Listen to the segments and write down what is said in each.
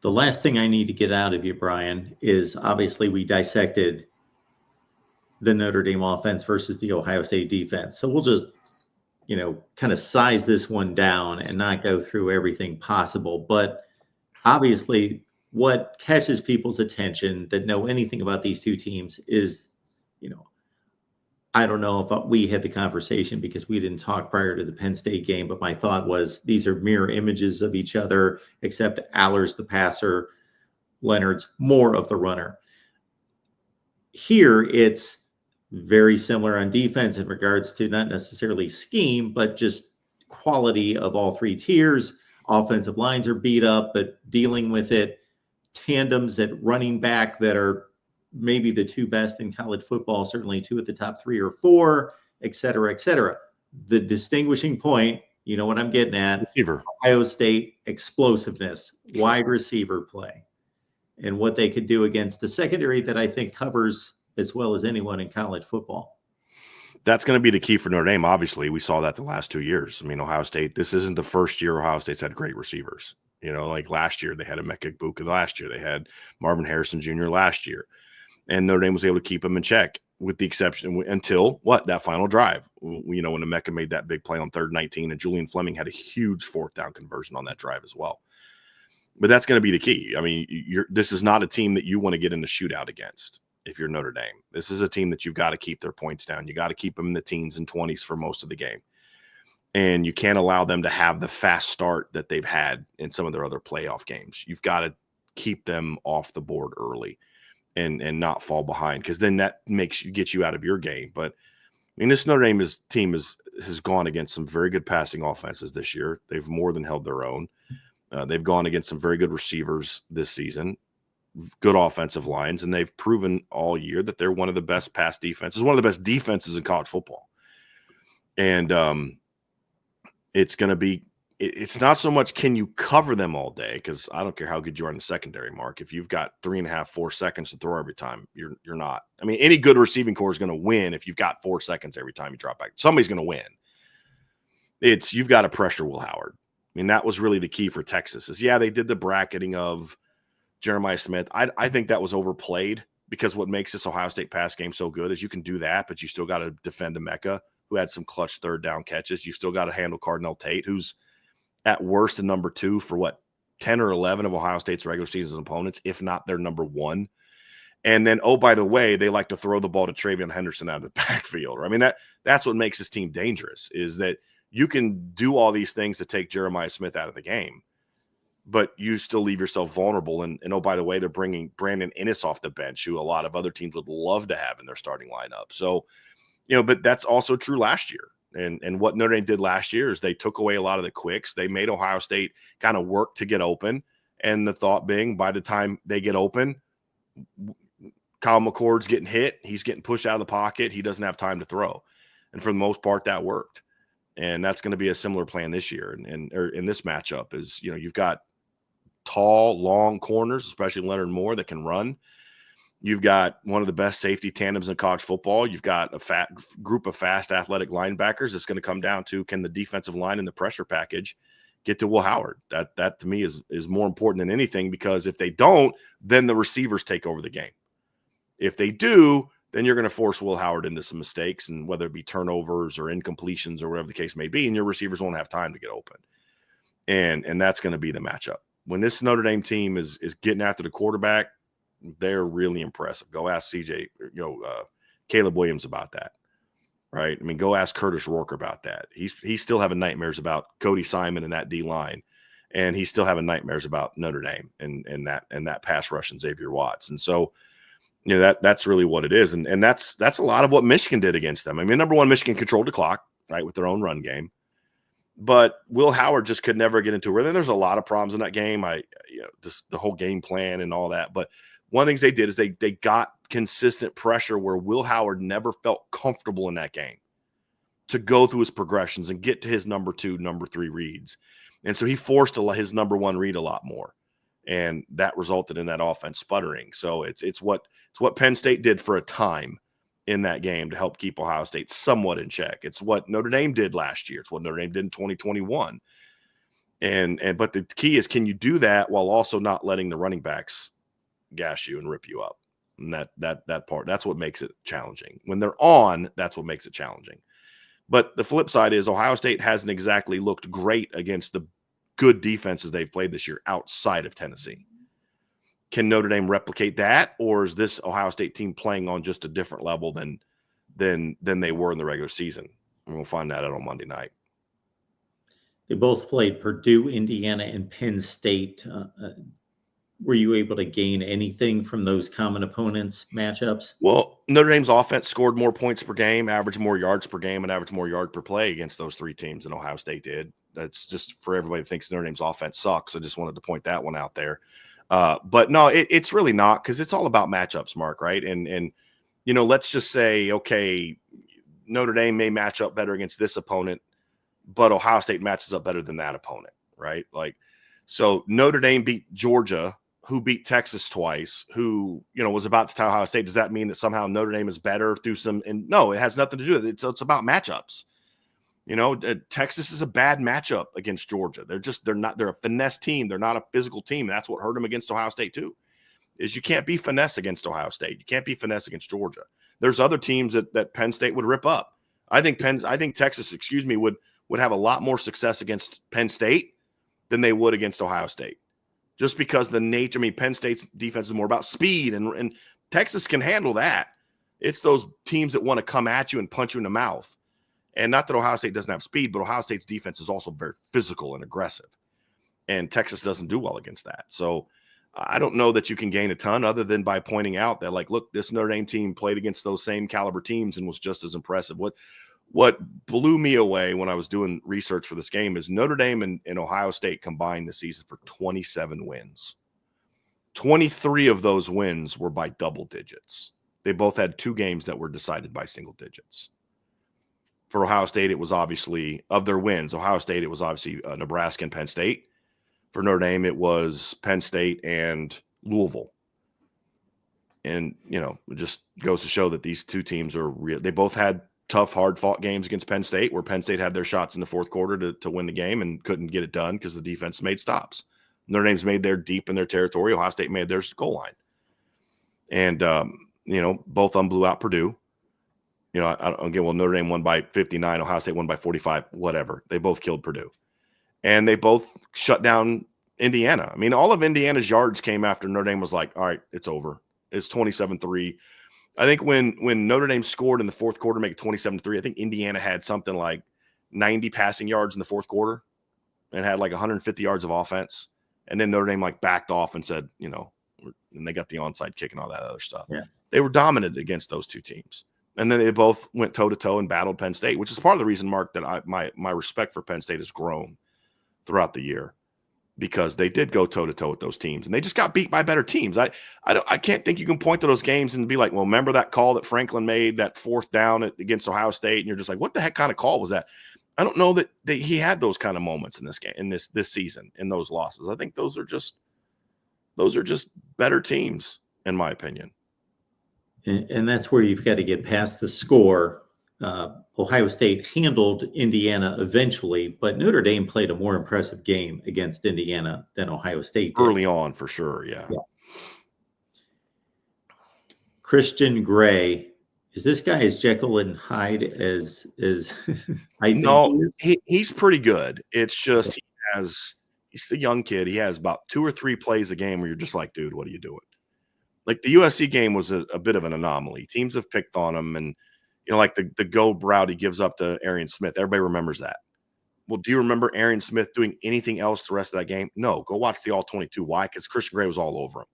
The last thing I need to get out of you, Brian, is obviously we dissected the Notre Dame offense versus the Ohio State defense. So we'll just, kind of size this one down and not go through everything possible. But obviously, what catches people's attention that know anything about these two teams is, I don't know if we had the conversation because we didn't talk prior to the Penn State game, but my thought was these are mirror images of each other, except Aller's the passer, Leonard's more of the runner. Here, it's very similar on defense in regards to not necessarily scheme, but just quality of all three tiers. Offensive lines are beat up, but dealing with it. Tandems at running back that are maybe the two best in college football, certainly two at the top 3 or 4, et cetera, et cetera. The distinguishing point, you know what I'm getting at, receiver. Ohio State explosiveness, wide receiver play, and what they could do against the secondary that I think covers as well as anyone in college football. That's going to be the key for Notre Dame. Obviously, we saw that the last 2 years. I mean, Ohio State, this isn't the first year Ohio State's had great receivers. Like last year they had Emeka Egbuka. Last year they had Marvin Harrison Jr. last year. And Notre Dame was able to keep him in check with the exception until that final drive. When Emeka made that big play on 3rd and 19 and Julian Fleming had a huge 4th down conversion on that drive as well. But that's going to be the key. I mean, this is not a team that you want to get in a shootout against. If you're Notre Dame, this is a team that you've got to keep their points down. You got to keep them in the teens and 20s for most of the game. And you can't allow them to have the fast start that they've had in some of their other playoff games. You've got to keep them off the board early and not fall behind, because then that gets you out of your game. But I mean, this Notre Dame team has gone against some very good passing offenses this year. They've more than held their own. They've gone against some very good receivers this season, good offensive lines, and they've proven all year that they're one of the best pass defenses, one of the best defenses in college football. And it's going to be, it's not so much can you cover them all day, because I don't care how good you are in the secondary, Mark. If you've got 3.5, 4 seconds to throw every time, you're not. I mean, any good receiving core is going to win if you've got 4 seconds every time you drop back. Somebody's going to win. You've got to pressure Will Howard. I mean, that was really the key for Texas. They did the bracketing of Jeremiah Smith. I think that was overplayed, because what makes this Ohio State pass game so good is you can do that, but you still got to defend Emeka, who had some clutch 3rd down catches. You still got to handle Cardinal Tate, who's at worst the number 2 for 10 or 11 of Ohio State's regular season opponents, if not their number 1. And then, by the way, they like to throw the ball to Travion Henderson out of the backfield. I mean, that's what makes this team dangerous, is that you can do all these things to take Jeremiah Smith out of the game, but you still leave yourself vulnerable. And by the way, they're bringing Brandon Inniss off the bench, who a lot of other teams would love to have in their starting lineup. So, but that's also true last year. And what Notre Dame did last year is they took away a lot of the quicks. They made Ohio State kind of work to get open. And the thought being, by the time they get open, Kyle McCord's getting hit. He's getting pushed out of the pocket. He doesn't have time to throw. And for the most part, that worked. And that's going to be a similar plan this year. And in this matchup is, you've got tall, long corners, especially Leonard Moore, that can run. You've got one of the best safety tandems in college football. You've got a fat group of fast athletic linebackers. It's going to come down to, can the defensive line and the pressure package get to Will Howard? That to me is more important than anything, because if they don't, then the receivers take over the game. If they do, then you're going to force Will Howard into some mistakes, and whether it be turnovers or incompletions or whatever the case may be, and your receivers won't have time to get open. And that's going to be the matchup. When this Notre Dame team is getting after the quarterback, they're really impressive. Go ask Caleb Williams about that, right? I mean, go ask Curtis Rourke about that. He's still having nightmares about Cody Simon and that D line, and he's still having nightmares about Notre Dame and that pass rush and Xavier Watts. And so, that's really what it is, and that's a lot of what Michigan did against them. I mean, number one, Michigan controlled the clock, right, with their own run game. But Will Howard just could never get into it. Then there's a lot of problems in that game. The whole game plan and all that. But one of the things they did is they got consistent pressure where Will Howard never felt comfortable in that game to go through his progressions and get to his number 2, number 3 reads. And so he forced his number 1 read a lot more. And that resulted in that offense sputtering. So it's what Penn State did for a time in that game to help keep Ohio State somewhat in check. It's what Notre Dame did last year. It's what Notre Dame did in 2021. But the key is, can you do that while also not letting the running backs gash you and rip you up? And that part, that's what makes it challenging. When they're on, that's what makes it challenging. But the flip side is Ohio State hasn't exactly looked great against the good defenses they've played this year outside of Tennessee. Can Notre Dame replicate that, or is this Ohio State team playing on just a different level than they were in the regular season? And we'll find that out on Monday night. They both played Purdue, Indiana, and Penn State. Were you able to gain anything from those common opponents matchups? Well, Notre Dame's offense scored more points per game, averaged more yards per game, and averaged more yard per play against those three teams than Ohio State did. That's just for everybody that thinks Notre Dame's offense sucks. I just wanted to point that one out there. But no, it's really not, because it's all about matchups, Mark, right? And let's just say, okay, Notre Dame may match up better against this opponent, but Ohio State matches up better than that opponent, right? Like, so Notre Dame beat Georgia, who beat Texas twice, who, was about to tell Ohio State. Does that mean that somehow Notre Dame is better through some? And no, it has nothing to do with it. It's about matchups. Texas is a bad matchup against Georgia. They're a finesse team. They're not a physical team. That's what hurt them against Ohio State too, is you can't be finesse against Ohio State. You can't be finesse against Georgia. There's other teams that Penn State would rip up. I think Texas, would have a lot more success against Penn State than they would against Ohio State. Just because the nature, Penn State's defense is more about speed, and Texas can handle that. It's those teams that want to come at you and punch you in the mouth. And not that Ohio State doesn't have speed, but Ohio State's defense is also very physical and aggressive. And Texas doesn't do well against that. So I don't know that you can gain a ton other than by pointing out that, like, look, this Notre Dame team played against those same caliber teams and was just as impressive. What blew me away when I was doing research for this game is Notre Dame and Ohio State combined this season for 27 wins. 23 of those wins were by double digits. They both had two games that were decided by single digits. For Ohio State, it was obviously, of their wins, Ohio State, it was obviously Nebraska and Penn State. For Notre Dame, it was Penn State and Louisville. And, it just goes to show that these two teams are real. They both had tough, hard-fought games against Penn State, where Penn State had their shots in the fourth quarter to win the game and couldn't get it done because the defense made stops. Notre Dame's made their deep in their territory. Ohio State made their goal line. And, both of them blew out Purdue. Notre Dame won by 59, Ohio State won by 45, whatever. They both killed Purdue. And they both shut down Indiana. All of Indiana's yards came after Notre Dame was like, all right, it's over. It's 27-3. I think when Notre Dame scored in the fourth quarter, make it 27-3, I think Indiana had something like 90 passing yards in the fourth quarter and had like 150 yards of offense. And then Notre Dame backed off and said, and they got the onside kick and all that other stuff. Yeah. They were dominant against those two teams. And then they both went toe-to-toe and battled Penn State, which is part of the reason, Mark, that my respect for Penn State has grown throughout the year, because they did go toe-to-toe with those teams, and they just got beat by better teams. I can't think you can point to those games and be like, well, remember that call that Franklin made, that fourth down against Ohio State, and you're just like, what the heck kind of call was that? I don't know that he had those kind of moments in this game, in this season, in those losses. I think those are just better teams, in my opinion. And that's where you've got to get past the score. Ohio State handled Indiana eventually, but Notre Dame played a more impressive game against Indiana than Ohio State did. Early on, for sure, yeah. Christian Gray, is this guy as Jekyll and Hyde as I think no, he is? He's pretty good. It's just he's a young kid. He has about 2 or 3 plays a game where you're just like, dude, what are you doing? Like the USC game was a bit of an anomaly. Teams have picked on him, and like the go route he gives up to Arian Smith. Everybody remembers that. Well, do you remember Arian Smith doing anything else the rest of that game? No. Go watch the All-22. Why? Because Christian Gray was all over him.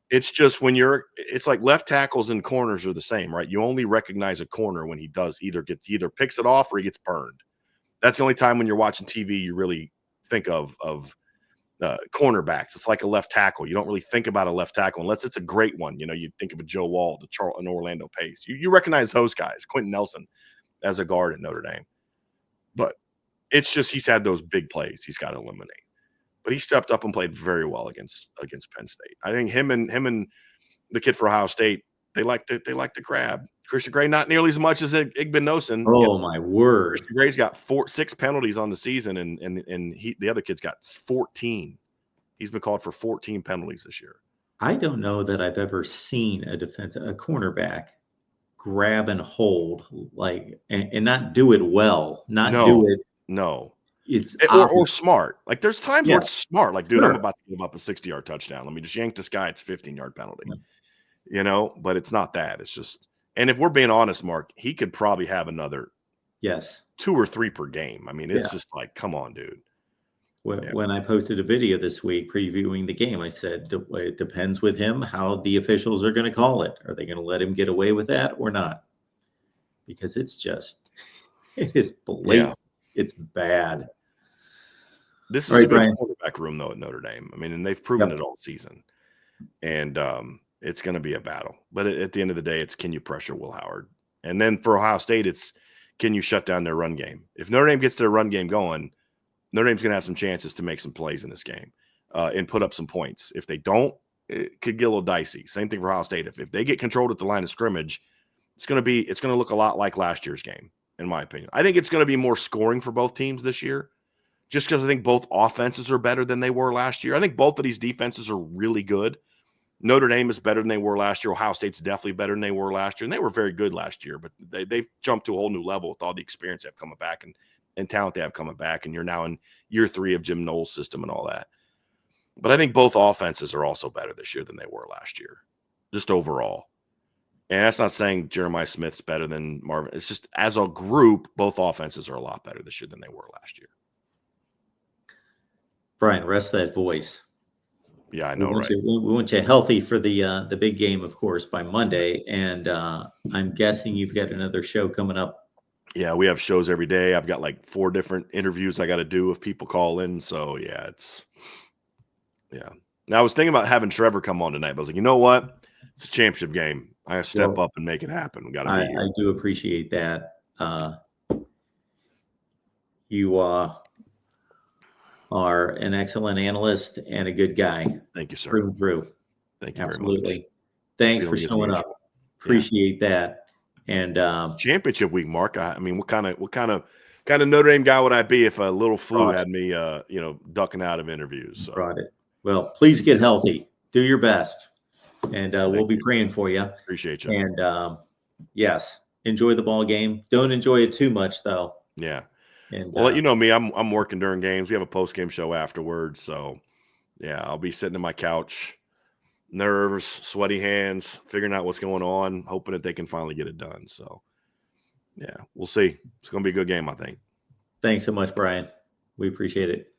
It's just it's like left tackles and corners are the same, right? You only recognize a corner when he does either picks it off or he gets burned. That's the only time when you're watching TV you really think of cornerbacks. It's like a left tackle. You don't really think about a left tackle unless it's a great one. You think of a Joe Wald, an Orlando Pace. You recognize those guys, Quentin Nelson as a guard at Notre Dame. But it's just he's had those big plays he's got to eliminate. But he stepped up and played very well against Penn State. I think him and the kid for Ohio State, they like to grab. Christian Gray, not nearly as much as Igbenogson. Oh my word! Christian Gray's got 6 penalties on the season, and the other kid's got 14. He's been called for 14 penalties this year. I don't know that I've ever seen a cornerback grab and hold and not do it well, do it. No. It's or smart. Like there's times where it's smart. Like, dude, sure. I'm about to give up a 60-yard touchdown. Let me just yank this guy. It's a 15-yard penalty. Yeah. But it's not that. It's just, and if we're being honest, Mark, he could probably have another 2 or 3 per game. I mean, it's just like, come on, dude. When I posted a video this week previewing the game, I said it depends with him how the officials are going to call it. Are they going to let him get away with that or not? Because it is blatant. Yeah. It's bad. This is a good quarterback room, though, at Notre Dame. I mean, and they've proven it all season. And it's going to be a battle. But at the end of the day, it's can you pressure Will Howard? And then for Ohio State, it's can you shut down their run game? If Notre Dame gets their run game going, Notre Dame's going to have some chances to make some plays in this game and put up some points. If they don't, it could get a little dicey. Same thing for Ohio State. If they get controlled at the line of scrimmage, it's going to look a lot like last year's game, in my opinion. I think it's going to be more scoring for both teams this year, just because I think both offenses are better than they were last year. I think both of these defenses are really good. Notre Dame is better than they were last year. Ohio State's definitely better than they were last year, and they were very good last year, but they've jumped to a whole new level with all the experience they've coming back and talent they have coming back, and you're now in year 3 of Jim Knowles' system and all that. But I think both offenses are also better this year than they were last year, just overall. And that's not saying Jeremiah Smith's better than Marvin. It's just as a group, both offenses are a lot better this year than they were last year. Brian, rest that voice. Yeah, I know, right? We want you healthy for the big game, of course, by Monday. And I'm guessing you've got another show coming up. Yeah, we have shows every day. I've got like 4 different interviews I got to do if people call in. So, yeah. Now, I was thinking about having Trevor come on tonight, but I was like, you know what? It's a championship game. I got to step up and make it happen. We got to be here. I do appreciate that. You are an excellent analyst and a good guy. Thank you, sir. Through and through. Thank you Absolutely. very much. Thanks for showing up. Appreciate that. And championship week, Mark. I mean, what kind of Notre Dame guy would I be if a little flu had me, ducking out of interviews? So. Brought it. Well, please get healthy. Do your best, and we'll be praying for you. Appreciate you. And yes, enjoy the ball game. Don't enjoy it too much, though. Yeah. And well, you know me. I'm working during games. We have a post game show afterwards, so yeah, I'll be sitting in my couch. Nerves, sweaty hands, figuring out what's going on, hoping that they can finally get it done. So, yeah, we'll see. It's going to be a good game, I think. Thanks so much, Brian. We appreciate it.